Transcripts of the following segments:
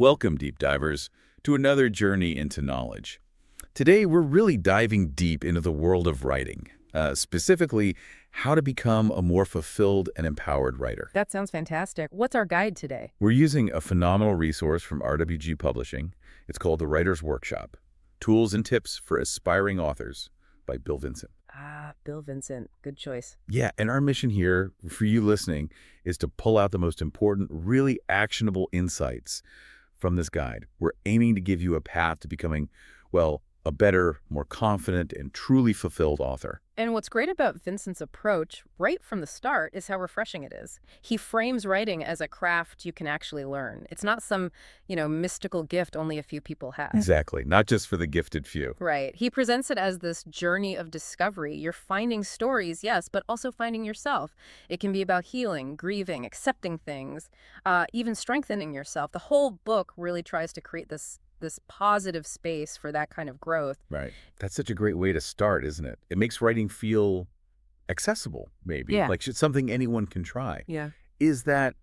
Welcome, deep divers, to another journey into knowledge. Today, we're really diving deep into the world of writing, specifically how to become a more fulfilled and empowered writer. That sounds fantastic. What's our guide today? We're using a phenomenal resource from RWG Publishing. It's called The Writer's Workshop, Tools and Tips for Aspiring Authors by Bill Vincent. Ah, Bill Vincent. Good choice. Yeah, and our mission here, for you listening, is to pull out the most important, really actionable insights from this guide. We're aiming to give you a path to becoming, well, a better, more confident, and truly fulfilled author. And what's great about Vincent's approach right from the start is how refreshing it is. He frames writing as a craft you can actually learn. It's not some, mystical gift only a few people have. Exactly, not just for the gifted few. Right. He presents it as this journey of discovery. You're finding stories, yes, but also finding yourself. It can be about healing, grieving, accepting things, even strengthening yourself. The whole book really tries to create this positive space for that kind of growth. Right. That's such a great way to start, isn't it? It makes writing feel accessible, maybe. Yeah. Like something anyone can try. Yeah. Is that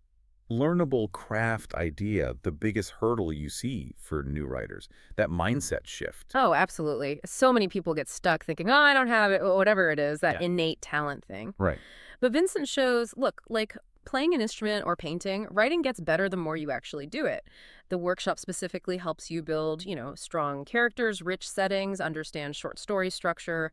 learnable craft idea the biggest hurdle you see for new writers? That mindset shift? Oh, absolutely. So many people get stuck thinking, oh, I don't have it, or whatever it is, that Yeah. innate talent thing. Right. But Vincent shows, look, like playing an instrument or painting, writing gets better the more you actually do it. The workshop specifically helps you build, strong characters, rich settings, understand short story structure,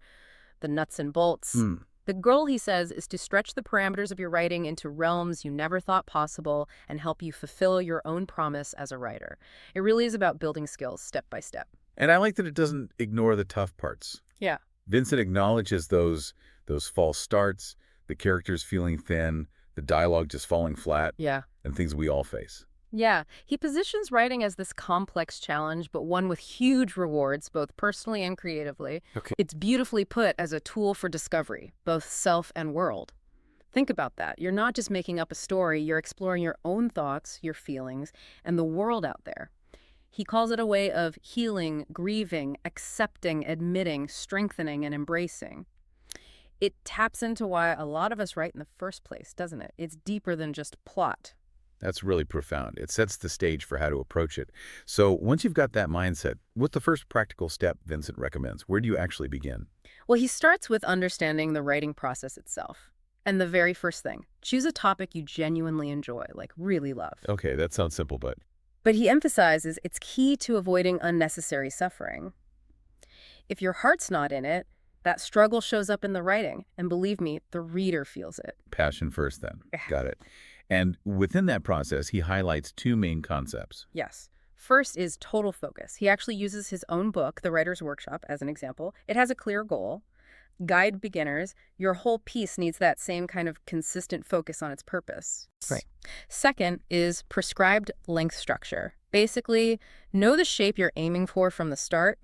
the nuts and bolts. The goal, he says, is to stretch the parameters of your writing into realms you never thought possible and help you fulfill your own promise as a writer. It really is about building skills step by step. And I like that it doesn't ignore the tough parts. Yeah. Vincent acknowledges those false starts, the characters feeling thin, the dialogue just falling flat, Yeah. and things we all face. Yeah, he positions writing as this complex challenge, but one with huge rewards, both personally and creatively. Okay. It's beautifully put as a tool for discovery, both self and world. Think about that. You're not just making up a story, you're exploring your own thoughts, your feelings, and the world out there. He calls it a way of healing, grieving, accepting, admitting, strengthening, and embracing. It taps into why a lot of us write in the first place, doesn't it? It's deeper than just plot. That's really profound. It sets the stage for how to approach it. So once you've got that mindset, what's the first practical step Vincent recommends? Where do you actually begin? Well, he starts with understanding the writing process itself. And the very first thing, choose a topic you genuinely enjoy, like really love. Okay, that sounds simple, but... But he emphasizes it's key to avoiding unnecessary suffering. If your heart's not in it, that struggle shows up in the writing. And believe me, the reader feels it. Passion first, then. Yeah. Got it. And within that process, he highlights two main concepts. Yes. First is total focus. He actually uses his own book, The Writer's Workshop, as an example. It has a clear goal. Guide beginners, your whole piece needs that same kind of consistent focus on its purpose. Right. Second is prescribed length structure. Basically, know the shape you're aiming for from the start.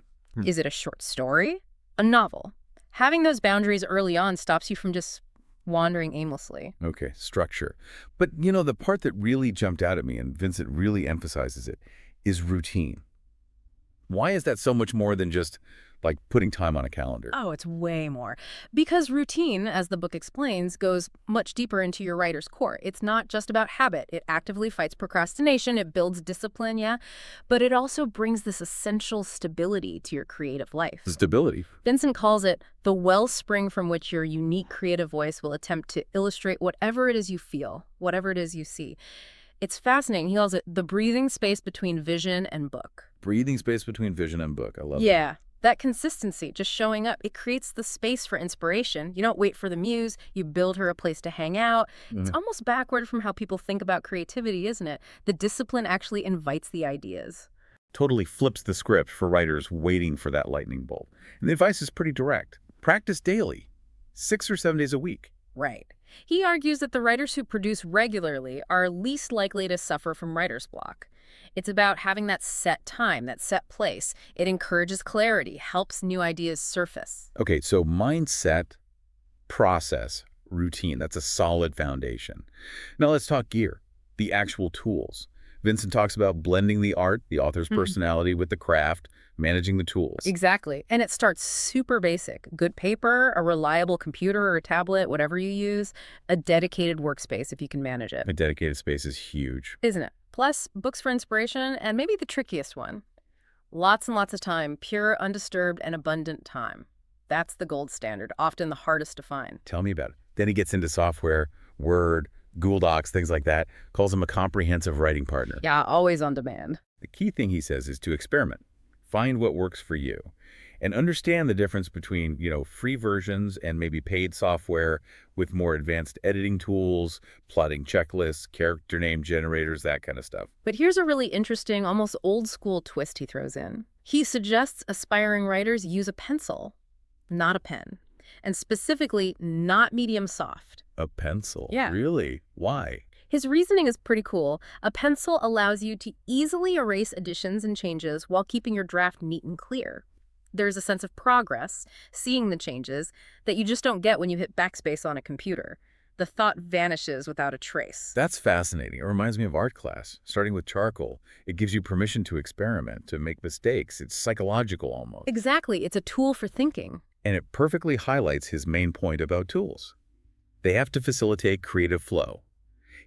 Is it a short story? A novel? Having those boundaries early on stops you from just wandering aimlessly. Okay, structure. But, the part that really jumped out at me, and Vincent really emphasizes it, is routine. Why is that so much more than just, like, putting time on a calendar? Oh, it's way more. Because routine, as the book explains, goes much deeper into your writer's core. It's not just about habit. It actively fights procrastination. It builds discipline, yeah. But it also brings this essential stability to your creative life. Stability. Vincent calls it the wellspring from which your unique creative voice will attempt to illustrate whatever it is you feel, whatever it is you see. It's fascinating. He calls it the breathing space between vision and book. Breathing space between vision and book. I love that. Yeah. That consistency, just showing up, it creates the space for inspiration. You don't wait for the muse. You build her a place to hang out. It's almost backward from how people think about creativity, isn't it? The discipline actually invites the ideas. Totally flips the script for writers waiting for that lightning bolt. And the advice is pretty direct. Practice daily, 6 or 7 days a week. Right. He argues that the writers who produce regularly are least likely to suffer from writer's block. It's about having that set time, that set place. It encourages clarity, helps new ideas surface. Okay, so mindset, process, routine. That's a solid foundation. Now let's talk gear, the actual tools. Vincent talks about blending the art, the author's personality with the craft, managing the tools. Exactly. And it starts super basic. Good paper, a reliable computer or a tablet, whatever you use, a dedicated workspace if you can manage it. A dedicated space is huge. Isn't it? Plus, books for inspiration, and maybe the trickiest one. Lots and lots of time, pure, undisturbed, and abundant time. That's the gold standard, often the hardest to find. Tell me about it. Then he gets into software, Word, Google Docs, things like that, calls him a comprehensive writing partner. Yeah, always on demand. The key thing, he says, is to experiment. Find what works for you. And understand the difference between, free versions and maybe paid software with more advanced editing tools, plotting checklists, character name generators, that kind of stuff. But here's a really interesting, almost old-school twist he throws in. He suggests aspiring writers use a pencil, not a pen, and specifically not medium soft. A pencil? Yeah. Really? Why? His reasoning is pretty cool. A pencil allows you to easily erase additions and changes while keeping your draft neat and clear. There's a sense of progress, seeing the changes, that you just don't get when you hit backspace on a computer. The thought vanishes without a trace. That's fascinating. It reminds me of art class. Starting with charcoal, it gives you permission to experiment, to make mistakes. It's psychological almost. Exactly. It's a tool for thinking. And it perfectly highlights his main point about tools. They have to facilitate creative flow.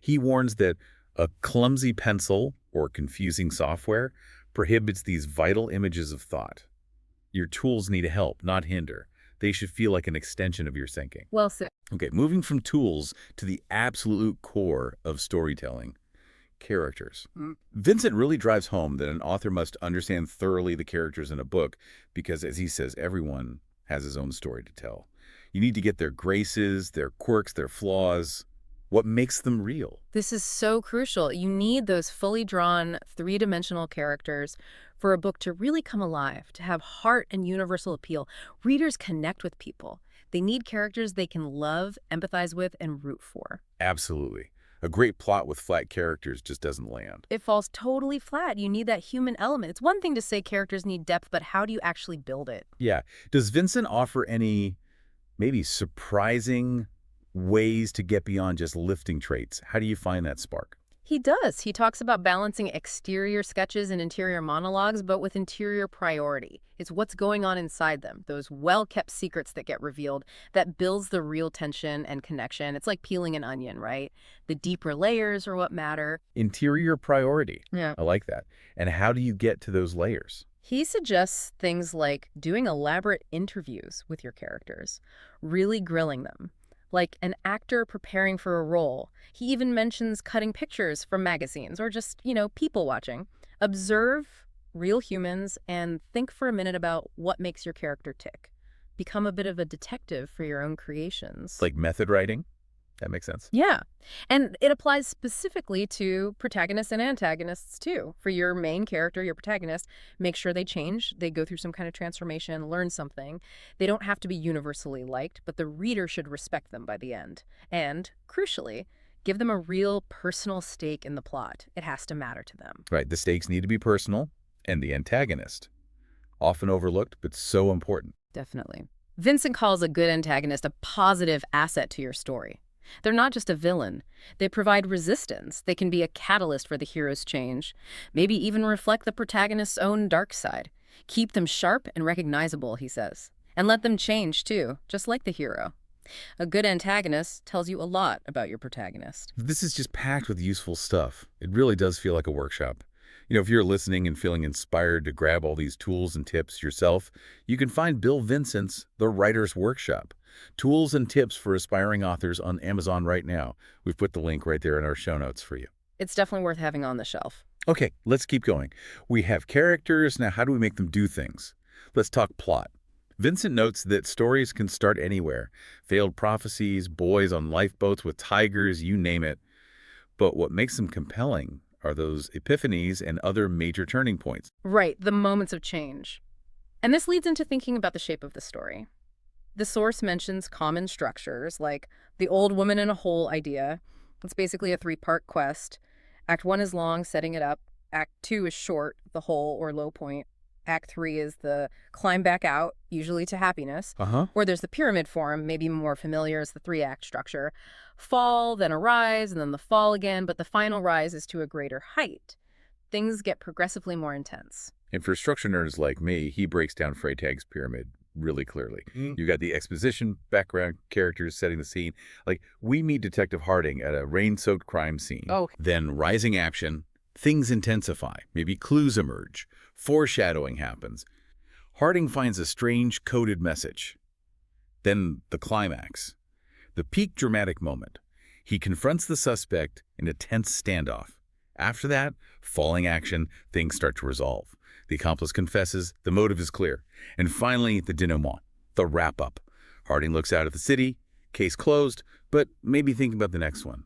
He warns that a clumsy pencil or confusing software prohibits these vital images of thought. Your tools need to help, not hinder. They should feel like an extension of your thinking. Well said. Okay, moving from tools to the absolute core of storytelling, characters. Vincent really drives home that an author must understand thoroughly the characters in a book because, as he says, everyone has his own story to tell. You need to get their graces, their quirks, their flaws, what makes them real. This is so crucial. You need those fully drawn, three-dimensional characters for a book to really come alive, to have heart and universal appeal. Readers connect with people. They need characters they can love, empathize with, and root for. Absolutely. A great plot with flat characters just doesn't land. It falls totally flat. You need that human element. It's one thing to say characters need depth, but how do you actually build it? Yeah. Does Vincent offer any maybe surprising ways to get beyond just lifting traits? How do you find that spark? He does. He talks about balancing exterior sketches and interior monologues, but with interior priority. It's what's going on inside them, those well-kept secrets that get revealed, that builds the real tension and connection. It's like peeling an onion, right? The deeper layers are what matter. Interior priority. Yeah. I like that. And how do you get to those layers? He suggests things like doing elaborate interviews with your characters, really grilling them, like an actor preparing for a role. He even mentions cutting pictures from magazines or just, people watching. Observe real humans and think for a minute about what makes your character tick. Become a bit of a detective for your own creations. Like method writing? That makes sense. Yeah. And it applies specifically to protagonists and antagonists, too. For your main character, your protagonist, make sure they change, they go through some kind of transformation, learn something. They don't have to be universally liked, but the reader should respect them by the end. And, crucially, give them a real personal stake in the plot. It has to matter to them. Right. The stakes need to be personal, and the antagonist, often overlooked, but so important. Definitely. Vincent calls a good antagonist a positive asset to your story. They're not just a villain. They provide resistance. They can be a catalyst for the hero's change, maybe even reflect the protagonist's own dark side. Keep them sharp and recognizable, he says. And let them change, too, just like the hero. A good antagonist tells you a lot about your protagonist. This is just packed with useful stuff. It really does feel like a workshop. If you're listening and feeling inspired to grab all these tools and tips yourself, you can find Bill Vincent's The Writer's Workshop. Tools and tips for aspiring authors on Amazon right now. We've put the link right there in our show notes for you. It's definitely worth having on the shelf. Okay, let's keep going. We have characters. Now, how do we make them do things? Let's talk plot. Vincent notes that stories can start anywhere. Failed prophecies, boys on lifeboats with tigers, you name it. But what makes them compelling are those epiphanies and other major turning points. Right, the moments of change. And this leads into thinking about the shape of the story. The source mentions common structures, like the old woman in a hole idea. It's basically a three-part quest. Act 1 is long, setting it up. Act 2 is short, the hole or low point. Act 3 is the climb back out, usually to happiness. Or there's the pyramid form, maybe more familiar as the 3-act structure. Fall, then a rise, and then the fall again, but the final rise is to a greater height. Things get progressively more intense. And for structure nerds like me, he breaks down Freytag's pyramid really clearly. You got the exposition, background, characters setting the scene. Like, we meet Detective Harding at a rain-soaked crime scene. Oh. Then rising action, Things intensify, maybe clues emerge, foreshadowing happens. Harding finds a strange coded message. Then the climax. The peak dramatic moment. He confronts the suspect in a tense standoff. After that, falling action, things start to resolve. The accomplice confesses, the motive is clear. And finally, the denouement, the wrap-up. Harding looks out at the city, case closed, but maybe thinking about the next one.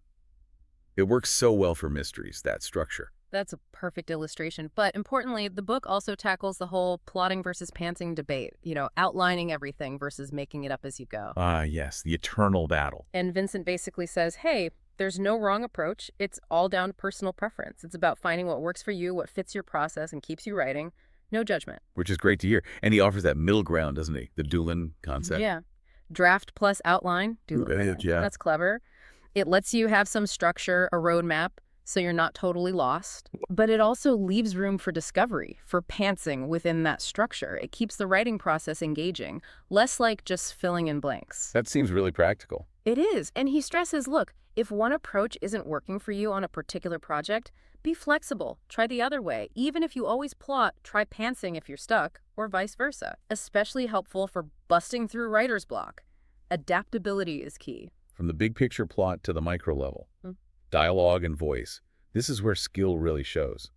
It works so well for mysteries, that structure. That's a perfect illustration. But importantly, the book also tackles the whole plotting versus pantsing debate, outlining everything versus making it up as you go. Ah, yes, the eternal battle. And Vincent basically says, hey, there's no wrong approach. It's all down to personal preference. It's about finding what works for you, what fits your process and keeps you writing. No judgment. Which is great to hear. And he offers that middle ground, doesn't he? The Doolin concept. Yeah. Draft plus outline. Yeah. That's clever. It lets you have some structure, a roadmap, so you're not totally lost. But it also leaves room for discovery, for pantsing within that structure. It keeps the writing process engaging, less like just filling in blanks. That seems really practical. It is. And he stresses, look, if one approach isn't working for you on a particular project, be flexible. Try the other way. Even if you always plot, try pantsing if you're stuck, or vice versa. Especially helpful for busting through writer's block. Adaptability is key. From the big picture plot to the micro level. Dialogue and voice. This is where skill really shows.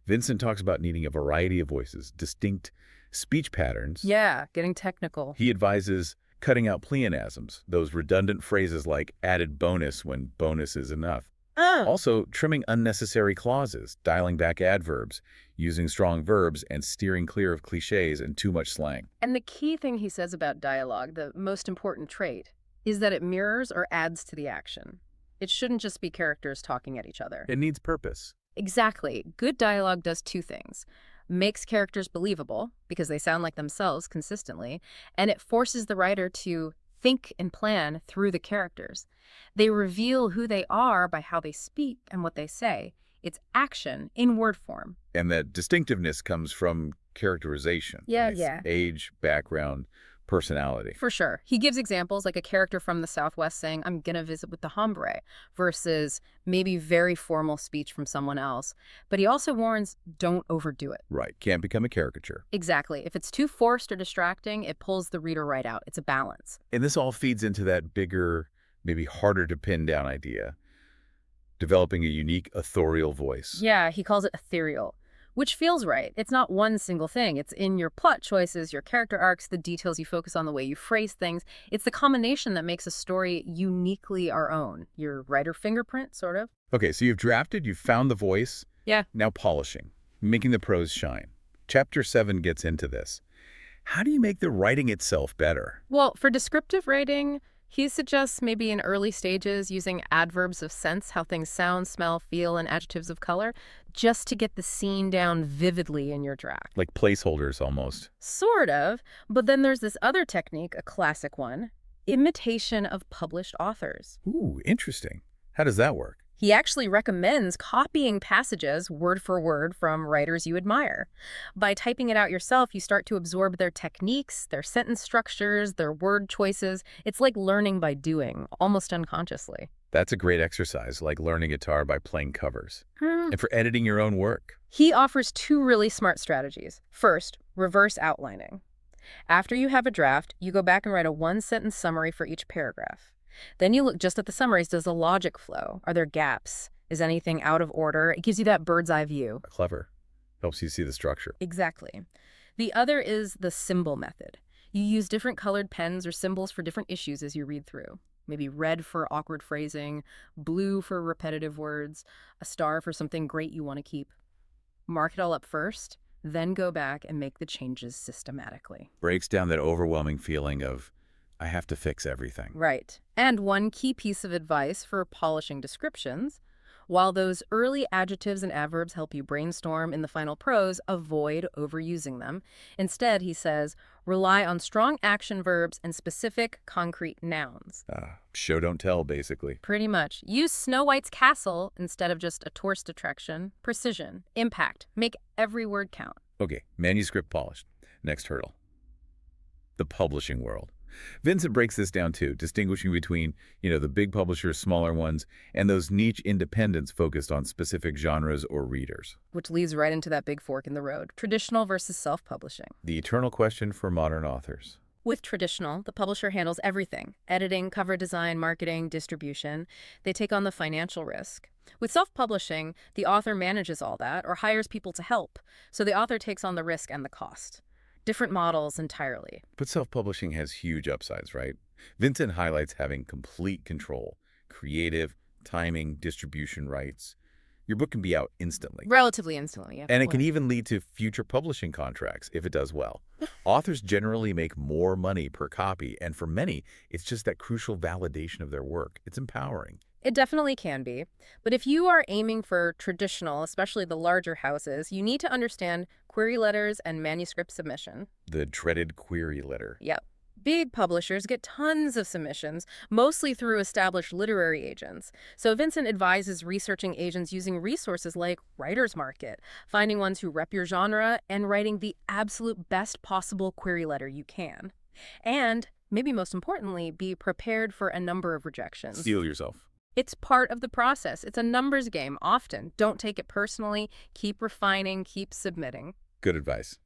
Vincent talks about needing a variety of voices, distinct speech patterns. Yeah, getting technical. He advises cutting out pleonasms, those redundant phrases like added bonus when bonus is enough. Also, trimming unnecessary clauses, dialing back adverbs, using strong verbs, and steering clear of cliches and too much slang. And the key thing he says about dialogue, the most important trait, is that it mirrors or adds to the action. It shouldn't just be characters talking at each other. It needs purpose. Exactly. Good dialogue does two things. Makes characters believable, because they sound like themselves consistently, and it forces the writer to think and plan through the characters. They reveal who they are by how they speak and what they say. It's action in word form. And that distinctiveness comes from characterization. Yeah. Age, background, personality. For sure. He gives examples like a character from the Southwest saying, I'm going to visit with the hombre, versus maybe very formal speech from someone else. But he also warns, don't overdo it. Right. Can't become a caricature. Exactly. If it's too forced or distracting, it pulls the reader right out. It's a balance. And this all feeds into that bigger, maybe harder to pin down idea, developing a unique authorial voice. Yeah, he calls it ethereal. Which feels right. It's not one single thing. It's in your plot choices, your character arcs, the details you focus on, the way you phrase things. It's the combination that makes a story uniquely our own. Your writer fingerprint, sort of. Okay, so you've drafted, you've found the voice. Yeah. Now polishing, making the prose shine. Chapter 7 gets into this. How do you make the writing itself better? Well, for descriptive writing, he suggests maybe in early stages using adverbs of sense, how things sound, smell, feel, and adjectives of color, just to get the scene down vividly in your draft. Like placeholders almost. Sort of, but then there's this other technique, a classic one, imitation of published authors. Ooh, interesting. How does that work? He actually recommends copying passages word for word from writers you admire. By typing it out yourself, you start to absorb their techniques, their sentence structures, their word choices. It's like learning by doing, almost unconsciously. That's a great exercise, like learning guitar by playing covers. And for editing your own work. He offers two really smart strategies. First, reverse outlining. After you have a draft, you go back and write a one-sentence summary for each paragraph. Then you look just at the summaries. Does the logic flow? Are there gaps? Is anything out of order? It gives you that bird's eye view. Clever. Helps you see the structure. Exactly. The other is the symbol method. You use different colored pens or symbols for different issues as you read through. Maybe red for awkward phrasing, blue for repetitive words, a star for something great you want to keep. Mark it all up first, then go back and make the changes systematically. Breaks down that overwhelming feeling of, I have to fix everything. Right. And one key piece of advice for polishing descriptions, while those early adjectives and adverbs help you brainstorm in the final prose, avoid overusing them. Instead, he says, rely on strong action verbs and specific, concrete nouns. Show don't tell, basically. Pretty much. Use Snow White's castle instead of just a tourist attraction. Precision. Impact. Make every word count. Okay, manuscript polished. Next hurdle. The publishing world. Vincent breaks this down too, distinguishing between, the big publishers, smaller ones, and those niche independents focused on specific genres or readers. Which leads right into that big fork in the road, traditional versus self-publishing. The eternal question for modern authors. With traditional, the publisher handles everything: editing, cover design, marketing, distribution. They take on the financial risk. With self-publishing, the author manages all that or hires people to help, so the author takes on the risk and the cost. Different models entirely. But self-publishing has huge upsides, right? Vincent highlights having complete control, creative, timing, distribution rights. Your book can be out instantly. Relatively instantly, yeah. And it can even lead to future publishing contracts if it does well. Authors generally make more money per copy, and for many, it's just that crucial validation of their work. It's empowering. It definitely can be. But if you are aiming for traditional, especially the larger houses, you need to understand query letters and manuscript submission. The dreaded query letter. Yep. Big publishers get tons of submissions, mostly through established literary agents. So Vincent advises researching agents using resources like Writer's Market, finding ones who rep your genre, and writing the absolute best possible query letter you can. And, maybe most importantly, be prepared for a number of rejections. Steel yourself. It's part of the process. It's a numbers game, often. Don't take it personally. Keep refining, keep submitting. Good advice.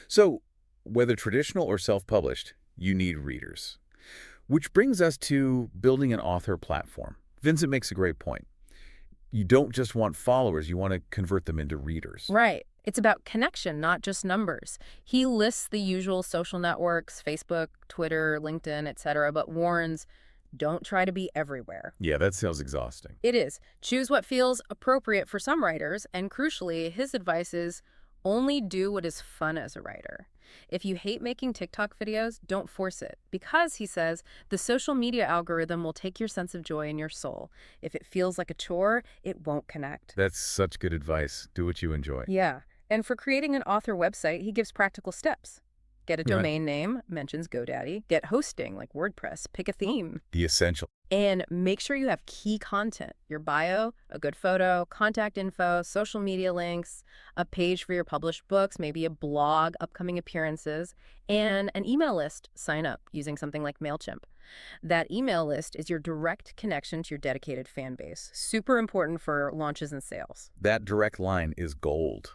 So, whether traditional or self-published, you need readers. Which brings us to building an author platform. Vincent makes a great point. You don't just want followers, you want to convert them into readers. Right. It's about connection, not just numbers. He lists the usual social networks, Facebook, Twitter, LinkedIn, etc., but warns, don't try to be everywhere. Yeah, that sounds exhausting. It is. Choose what feels appropriate for some writers, and crucially, his advice is only do what is fun as a writer. If you hate making TikTok videos, don't force it. Because, he says, the social media algorithm will take your sense of joy in your soul. If it feels like a chore, it won't connect. That's such good advice. Do what you enjoy. Yeah. And for creating an author website, he gives practical steps. Get a domain name, mentions GoDaddy. Get hosting, like WordPress. Pick a theme. The essential. And make sure you have key content. Your bio, a good photo, contact info, social media links, a page for your published books, maybe a blog, upcoming appearances, and an email list. Sign up using something like MailChimp. That email list is your direct connection to your dedicated fan base. Super important for launches and sales. That direct line is gold.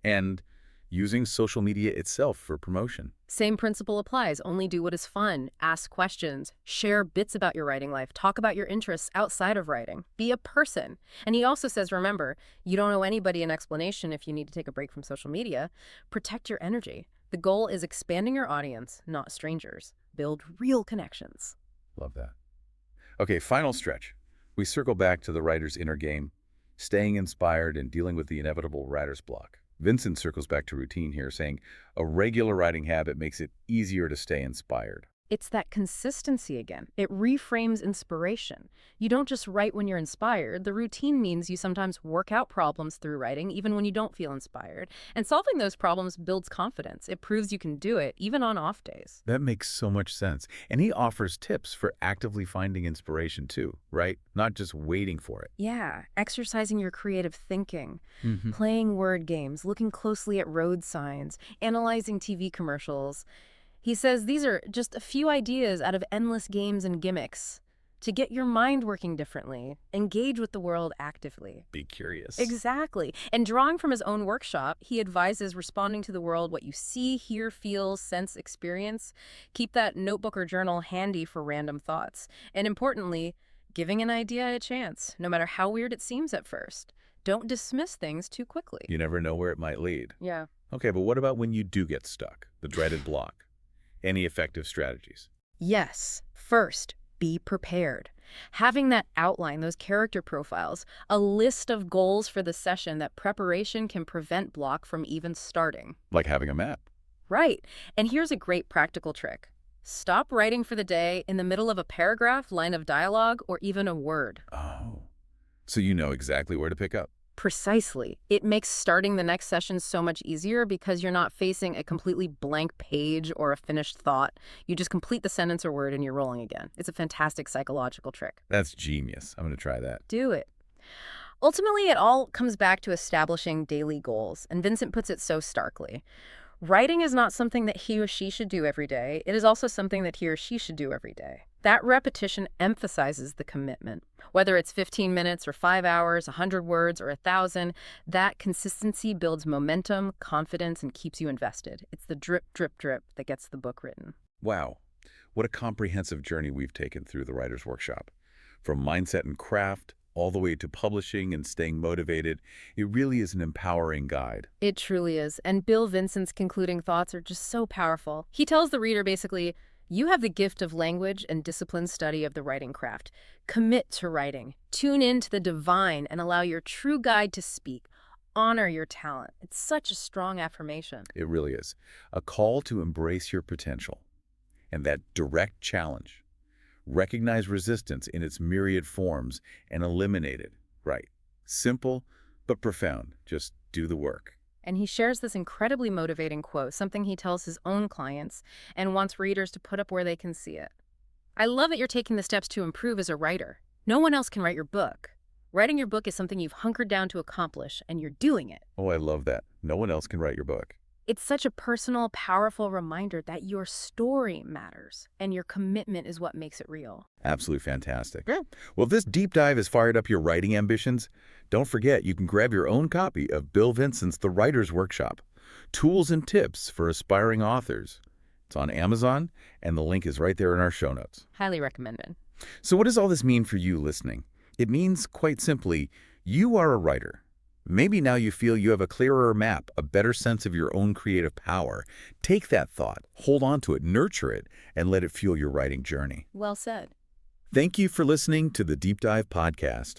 And using social media itself for promotion. Same principle applies. Only do what is fun. Ask questions. Share bits about your writing life. Talk about your interests outside of writing. Be a person. And he also says, remember, you don't owe anybody an explanation if you need to take a break from social media. Protect your energy. The goal is expanding your audience, not strangers. Build real connections. Love that. Okay, final stretch. We circle back to the writer's inner game, staying inspired and dealing with the inevitable writer's block. Vincent circles back to routine here, saying a regular writing habit makes it easier to stay inspired. It's that consistency again. It reframes inspiration. You don't just write when you're inspired. The routine means you sometimes work out problems through writing, even when you don't feel inspired. And solving those problems builds confidence. It proves you can do it, even on off days. That makes so much sense. And he offers tips for actively finding inspiration too, right? Not just waiting for it. Yeah, exercising your creative thinking, playing word games, looking closely at road signs, analyzing TV commercials. He says these are just a few ideas out of endless games and gimmicks to get your mind working differently. Engage with the world actively. Be curious. Exactly. And drawing from his own workshop, he advises responding to the world what you see, hear, feel, sense, experience. Keep that notebook or journal handy for random thoughts. And importantly, giving an idea a chance, no matter how weird it seems at first. Don't dismiss things too quickly. You never know where it might lead. Yeah. Okay, but what about when you do get stuck? The dreaded block. Any effective strategies? Yes. First, be prepared. Having that outline, those character profiles, a list of goals for the session, that preparation can prevent block from even starting. Like having a map. Right. And here's a great practical trick. Stop writing for the day in the middle of a paragraph, line of dialogue, or even a word. Oh. So you know exactly where to pick up. Precisely. It makes starting the next session so much easier because you're not facing a completely blank page or a finished thought. You just complete the sentence or word and you're rolling again. It's a fantastic psychological trick. That's genius. I'm going to try that. Do it. Ultimately, it all comes back to establishing daily goals, and Vincent puts it so starkly. Writing is not something that he or she should do every day. It is also something that he or she should do every day. That repetition emphasizes the commitment. Whether it's 15 minutes or 5 hours, 100 words or 1,000, that consistency builds momentum, confidence, and keeps you invested. It's the drip, drip, drip that gets the book written. Wow, what a comprehensive journey we've taken through the Writer's Workshop. From mindset and craft, all the way to publishing and staying motivated, it really is an empowering guide. It truly is. And Bill Vincent's concluding thoughts are just so powerful. He tells the reader basically, you have the gift of language and disciplined study of the writing craft. Commit to writing. Tune in to the divine and allow your true guide to speak. Honor your talent. It's such a strong affirmation. It really is. A call to embrace your potential. And that direct challenge. Recognize resistance in its myriad forms and eliminate it. Right. Simple, but profound. Just do the work. And he shares this incredibly motivating quote, something he tells his own clients and wants readers to put up where they can see it. I love that you're taking the steps to improve as a writer. No one else can write your book. Writing your book is something you've hunkered down to accomplish, and you're doing it. Oh, I love that. No one else can write your book. It's such a personal, powerful reminder that your story matters, and your commitment is what makes it real. Absolutely fantastic. Yeah. Well, if this deep dive has fired up your writing ambitions, don't forget you can grab your own copy of Bill Vincent's The Writer's Workshop, Tools and Tips for Aspiring Authors. It's on Amazon, and the link is right there in our show notes. Highly recommended. So what does all this mean for you listening? It means, quite simply, you are a writer. Maybe now you feel you have a clearer map, a better sense of your own creative power. Take that thought, hold on to it, nurture it, and let it fuel your writing journey. Well said. Thank you for listening to the Deep Dive Podcast.